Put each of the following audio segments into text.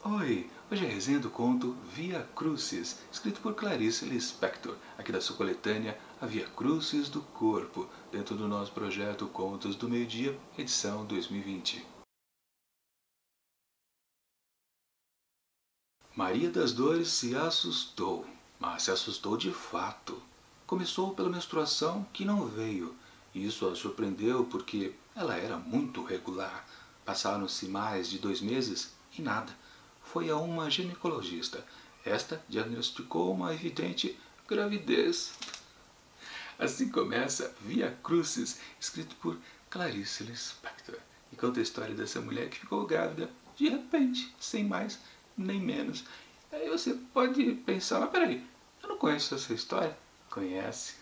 Oi, hoje é a resenha do conto Via Crucis, escrito por Clarice Lispector, aqui da sua coletânea A Via Crucis do Corpo, dentro do nosso projeto Contos do Meio-Dia, edição 2020. Maria das Dores se assustou, mas se assustou de fato. Começou pela menstruação que não veio. Isso a surpreendeu porque ela era muito regular. Passaram-se mais de 2 meses e nada. Foi a uma ginecologista. Esta diagnosticou uma evidente gravidez. Assim começa Via Crucis, escrito por Clarice Lispector, e conta a história dessa mulher que ficou grávida de repente, sem mais nem menos. Aí você pode pensar, mas peraí, eu não conheço essa história? Conhece?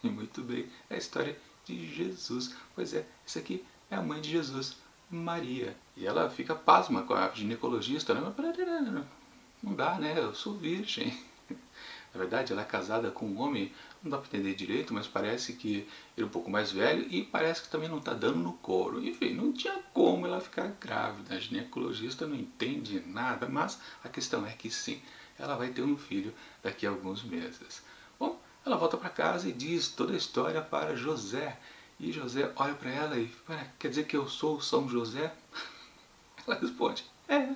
E muito bem, é a história de Jesus. Pois é, essa aqui é a mãe de Jesus, Maria. E ela fica pasma com a ginecologista, né? Mas peraí, não dá, né? Eu sou virgem. Na verdade, ela é casada com um homem, não dá para entender direito, mas parece que ele é um pouco mais velho e parece que também não está dando no couro. Enfim, não tinha como ela ficar grávida. A ginecologista não entende nada, mas a questão é que sim, ela vai ter um filho daqui a alguns meses. Bom, ela volta para casa e diz toda a história para José. E José olha para ela e fala, quer dizer que eu sou São José? Ela responde, é.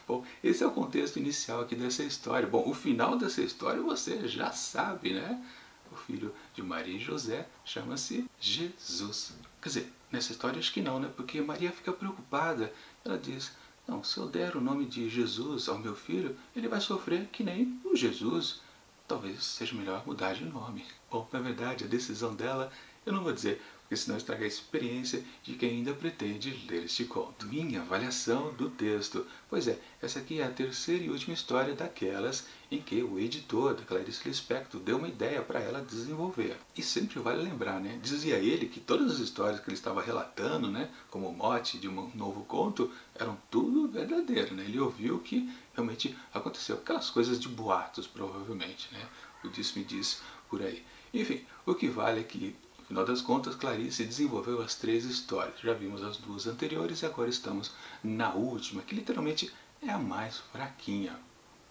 Bom, esse é o contexto inicial aqui dessa história. Bom, o final dessa história você já sabe, né? O filho de Maria e José chama-se Jesus. Quer dizer, nessa história acho que não, né? Porque Maria fica preocupada. Ela diz, não, se eu der o nome de Jesus ao meu filho, ele vai sofrer que nem o Jesus. Talvez seja melhor mudar de nome. Bom, na verdade, a decisão dela eu não vou dizer, porque senão estraga a experiência de quem ainda pretende ler este conto. Minha avaliação do texto. Pois é, essa aqui é a terceira e última história daquelas em que o editor da Clarice Lispector deu uma ideia para ela desenvolver. E sempre vale lembrar, né? Dizia ele que todas as histórias que ele estava relatando, né, como mote de um novo conto, eram tudo verdadeiro, né? Ele ouviu que realmente aconteceu. Aquelas coisas de boatos, provavelmente, né? O disse-me-disse por aí. Enfim, o que vale é que no final das contas, Clarice desenvolveu as 3 histórias. Já vimos as 2 anteriores e agora estamos na última, que literalmente é a mais fraquinha.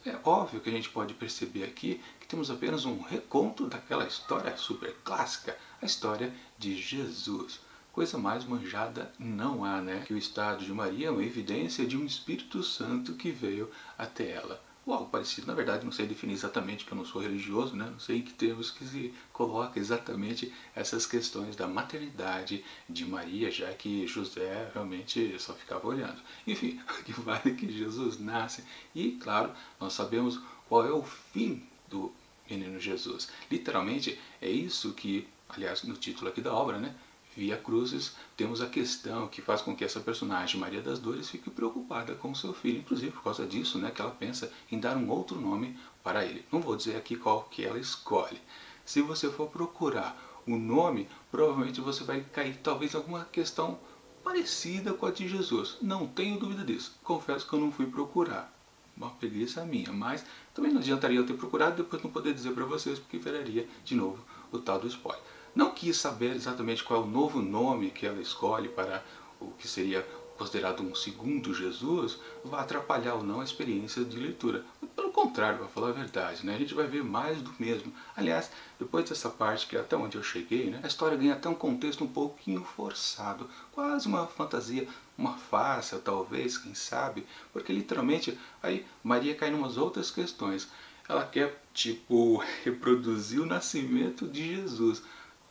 É óbvio que a gente pode perceber aqui que temos apenas um reconto daquela história super clássica, a história de Jesus. Coisa mais manjada não há, né? Que o estado de Maria é uma evidência de um Espírito Santo que veio até ela. Ou algo parecido. Na verdade, não sei definir exatamente, porque eu não sou religioso, né? Não sei em que termos que se coloca exatamente essas questões da maternidade de Maria, já que José realmente só ficava olhando. Enfim, o que vale é que Jesus nasce e, claro, nós sabemos qual é o fim do menino Jesus. Literalmente, é isso que, aliás, no título aqui da obra, né? Via Crucis, temos a questão que faz com que essa personagem, Maria das Dores, fique preocupada com seu filho, inclusive por causa disso, né, que ela pensa em dar um outro nome para ele. Não vou dizer aqui qual que ela escolhe. Se você for procurar o nome, provavelmente você vai cair talvez em alguma questão parecida com a de Jesus. Não tenho dúvida disso. Confesso que eu não fui procurar. Uma preguiça minha, mas também não adiantaria eu ter procurado e depois não poder dizer para vocês, porque viraria de novo o tal do spoiler. Não quis saber exatamente qual é o novo nome que ela escolhe para o que seria considerado um segundo Jesus, vai atrapalhar ou não a experiência de leitura. Pelo contrário, para falar a verdade, né? A gente vai ver mais do mesmo. Aliás, depois dessa parte, que é até onde eu cheguei, né? A história ganha até um contexto um pouquinho forçado, quase uma fantasia, uma farsa talvez, quem sabe, porque literalmente aí Maria cai em umas outras questões. Ela quer, tipo, reproduzir o nascimento de Jesus.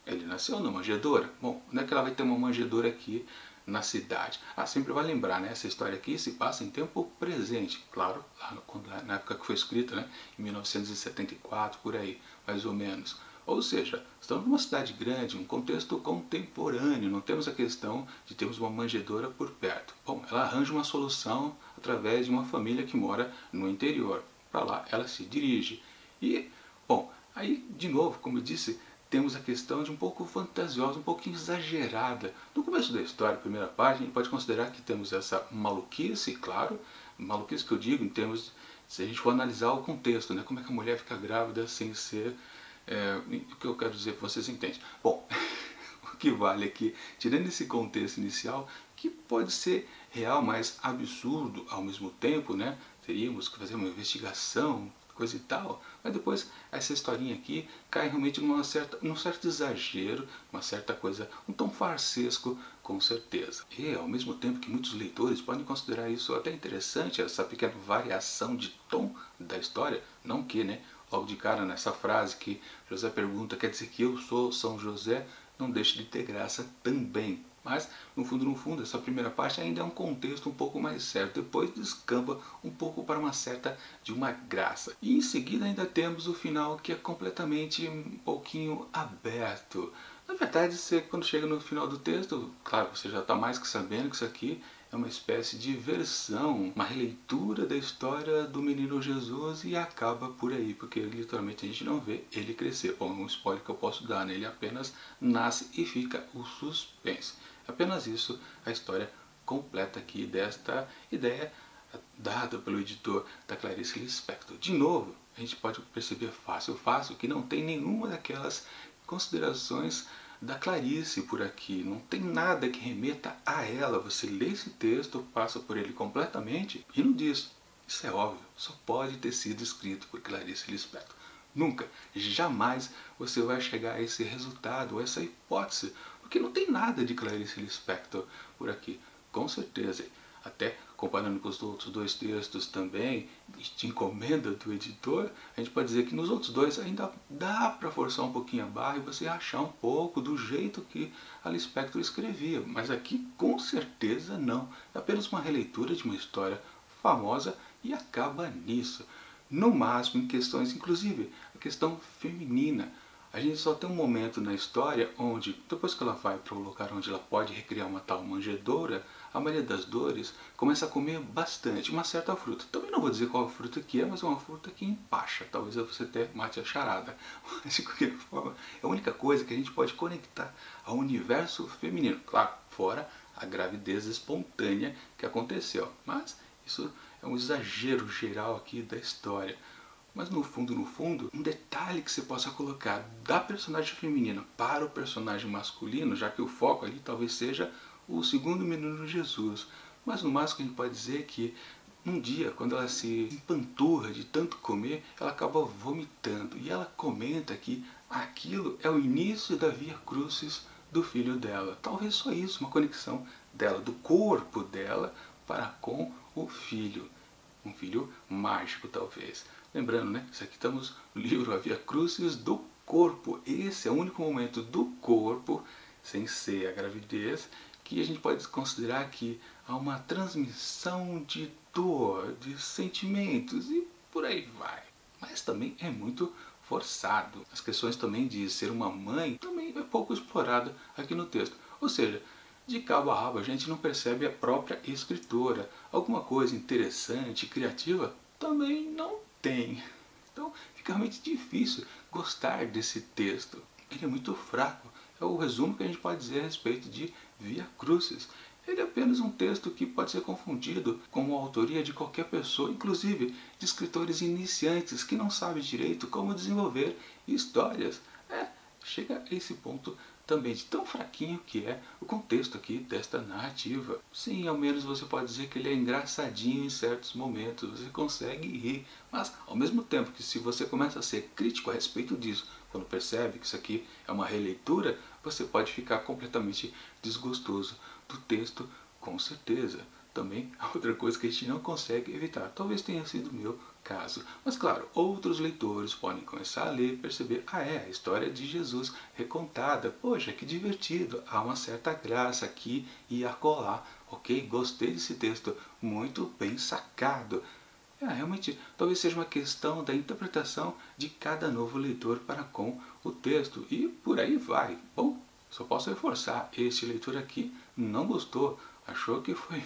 Ele nasceu na manjedoura. Bom, onde é que ela vai ter uma manjedoura aqui na cidade? Ah, sempre vai lembrar, né? Essa história aqui se passa em tempo presente. Claro, lá na época que foi escrita, né? Em 1974, por aí, mais ou menos. Ou seja, estamos numa cidade grande, um contexto contemporâneo. Não temos a questão de termos uma manjedoura por perto. Bom, ela arranja uma solução através de uma família que mora no interior. Para lá ela se dirige. E, bom, aí, de novo, como eu disse, temos a questão de um pouco fantasiosa, um pouquinho exagerada. No começo da história, primeira página, a gente pode considerar que temos essa maluquice, claro, maluquice que eu digo em termos, se a gente for analisar o contexto, né? Como é que a mulher fica grávida sem ser, o que eu quero dizer que vocês entendem. Bom, o que vale é que, tirando esse contexto inicial, que pode ser real, mas absurdo ao mesmo tempo, né? Teríamos que fazer uma investigação, coisa e tal, mas depois essa historinha aqui cai realmente num certo exagero, uma certa coisa, um tom farsesco, com certeza. E ao mesmo tempo que muitos leitores podem considerar isso até interessante, essa pequena variação de tom da história, não que, né, logo de cara nessa frase que José pergunta, quer dizer que eu sou São José, não deixa de ter graça também. Mas, no fundo, essa primeira parte ainda é um contexto um pouco mais certo. Depois descamba um pouco para uma graça. E em seguida ainda temos o final que é completamente um pouquinho aberto. Na verdade, você, quando chega no final do texto, claro, você já está mais que sabendo que isso aqui é uma espécie de versão, uma releitura da história do menino Jesus e acaba por aí, porque literalmente a gente não vê ele crescer. Bom, um spoiler que eu posso dar, né? Ele apenas nasce e fica o suspense. Apenas isso, a história completa aqui desta ideia dada pelo editor da Clarice Lispector. De novo, a gente pode perceber fácil que não tem nenhuma daquelas considerações da Clarice por aqui. Não tem nada que remeta a ela. Você lê esse texto, passa por ele completamente e não diz. Isso é óbvio, só pode ter sido escrito por Clarice Lispector. Nunca, jamais você vai chegar a esse resultado, a essa hipótese, porque não tem nada de Clarice Lispector por aqui, com certeza. Até comparando com os outros dois textos também, de encomenda do editor, a gente pode dizer que nos outros dois ainda dá para forçar um pouquinho a barra e você achar um pouco do jeito que a Lispector escrevia, mas aqui com certeza não. É apenas uma releitura de uma história famosa e acaba nisso. No máximo em questões, inclusive a questão feminina. A gente só tem um momento na história onde, depois que ela vai para o lugar onde ela pode recriar uma tal manjedoura, a Maria das Dores começa a comer bastante, uma certa fruta. Também não vou dizer qual fruta que é, mas é uma fruta que empacha. Talvez você até mate a charada. Mas de qualquer forma, é a única coisa que a gente pode conectar ao universo feminino. Claro, fora a gravidez espontânea que aconteceu. Mas isso é um exagero geral aqui da história. Mas no fundo, um detalhe que você possa colocar da personagem feminina para o personagem masculino, já que o foco ali talvez seja o segundo menino Jesus. Mas no máximo que a gente pode dizer é que um dia, quando ela se empanturra de tanto comer, ela acaba vomitando. E ela comenta que aquilo é o início da Via Crucis do filho dela. Talvez só isso, uma conexão dela, do corpo dela para com o filho. Um filho mágico, talvez. Lembrando, né? Isso aqui estamos no livro A Via Crucis do corpo. Esse é o único momento do corpo, sem ser a gravidez, que a gente pode considerar que há uma transmissão de dor, de sentimentos e por aí vai. Mas também é muito forçado. As questões também de ser uma mãe também é pouco explorada aqui no texto. Ou seja, de cabo a rabo a gente não percebe a própria escritora. Alguma coisa interessante, criativa, também não tem. Então fica realmente difícil gostar desse texto. Ele é muito fraco. É o resumo que a gente pode dizer a respeito de Via Crucis. Ele é apenas um texto que pode ser confundido com a autoria de qualquer pessoa, inclusive de escritores iniciantes que não sabem direito como desenvolver histórias. Chega a esse ponto também de tão fraquinho que é o contexto aqui desta narrativa. Sim, ao menos você pode dizer que ele é engraçadinho em certos momentos, você consegue rir, mas ao mesmo tempo que se você começa a ser crítico a respeito disso, quando percebe que isso aqui é uma releitura, você pode ficar completamente desgostoso do texto, com certeza. Também é outra coisa que a gente não consegue evitar. Talvez tenha sido o meu caso. Mas claro, outros leitores podem começar a ler e perceber, a história de Jesus recontada. Poxa, que divertido, há uma certa graça aqui e acolá. Ok, gostei desse texto, muito bem sacado. Realmente, talvez seja uma questão da interpretação de cada novo leitor para com o texto. E por aí vai. Bom, só posso reforçar, este leitor aqui não gostou, achou que foi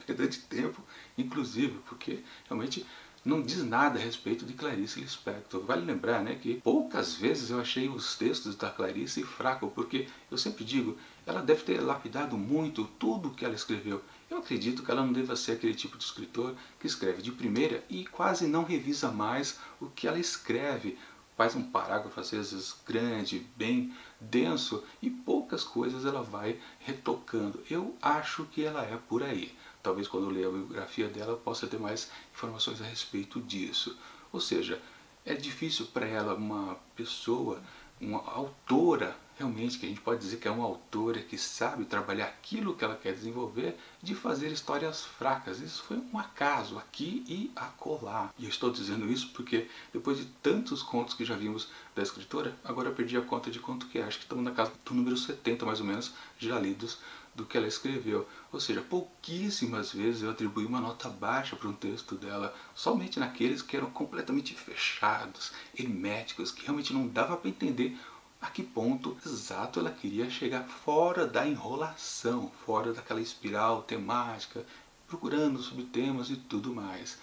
perda de tempo, inclusive, porque realmente não diz nada a respeito de Clarice Lispector. Vale lembrar, né, que poucas vezes eu achei os textos da Clarice fracos, porque eu sempre digo, ela deve ter lapidado muito tudo o que ela escreveu. Eu acredito que ela não deva ser aquele tipo de escritor que escreve de primeira e quase não revisa mais o que ela escreve. faz um parágrafo às vezes grande, bem denso, e poucas coisas ela vai retocando. Eu acho que ela é por aí. Talvez quando eu ler a biografia dela eu possa ter mais informações a respeito disso. Ou seja, é difícil para ela, uma pessoa, uma autora, realmente, que a gente pode dizer que é uma autora que sabe trabalhar aquilo que ela quer desenvolver, de fazer histórias fracas. Isso foi um acaso, aqui e acolá. E eu estou dizendo isso porque depois de tantos contos que já vimos da escritora, agora eu perdi a conta de quanto que é. Acho que estamos na casa do número 70 mais ou menos, já lidos do que ela escreveu. Ou seja, pouquíssimas vezes eu atribuí uma nota baixa para um texto dela, somente naqueles que eram completamente fechados, herméticos, que realmente não dava para entender a que ponto exato ela queria chegar, fora da enrolação, fora daquela espiral temática, procurando subtemas e tudo mais.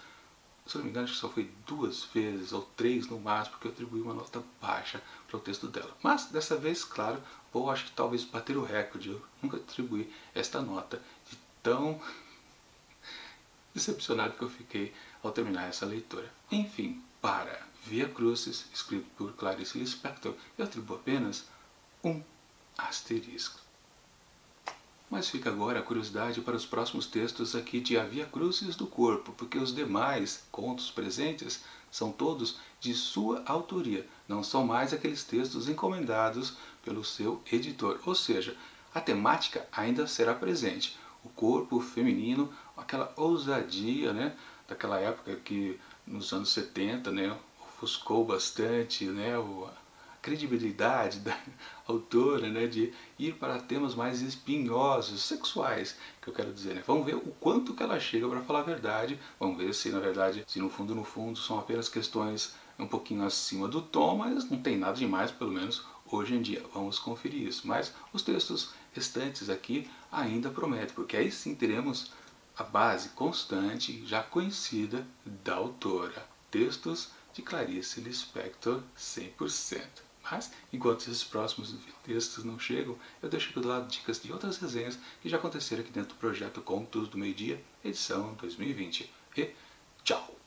Se eu não me engano, acho que só foi 2 vezes ou 3 no máximo que eu atribuí uma nota baixa para o texto dela. Mas dessa vez, claro, vou acho que talvez bater o recorde. Eu nunca atribuí esta nota, de tão decepcionado que eu fiquei ao terminar essa leitura. Enfim, para Via Crucis, escrito por Clarice Lispector, eu atribuo apenas um asterisco. Mas fica agora a curiosidade para os próximos textos aqui de A Via Crucis do Corpo, porque os demais contos presentes são todos de sua autoria, não são mais aqueles textos encomendados pelo seu editor. Ou seja, a temática ainda será presente. O corpo feminino, aquela ousadia, né, daquela época que nos anos 70, né, ofuscou bastante, né, a credibilidade da autora, né, de ir para temas mais espinhosos, sexuais, que eu quero dizer, né. Vamos ver o quanto que ela chega para falar a verdade, vamos ver se na verdade, se no fundo são apenas questões um pouquinho acima do tom, mas não tem nada demais, pelo menos hoje em dia. Vamos conferir isso. Mas os textos restantes aqui ainda prometem, porque aí sim teremos a base constante, já conhecida da autora. Textos de Clarice Lispector 100%. Mas, enquanto esses próximos textos não chegam, eu deixo aqui do lado dicas de outras resenhas que já aconteceram aqui dentro do projeto Contos do Meio Dia, edição 2020. E tchau!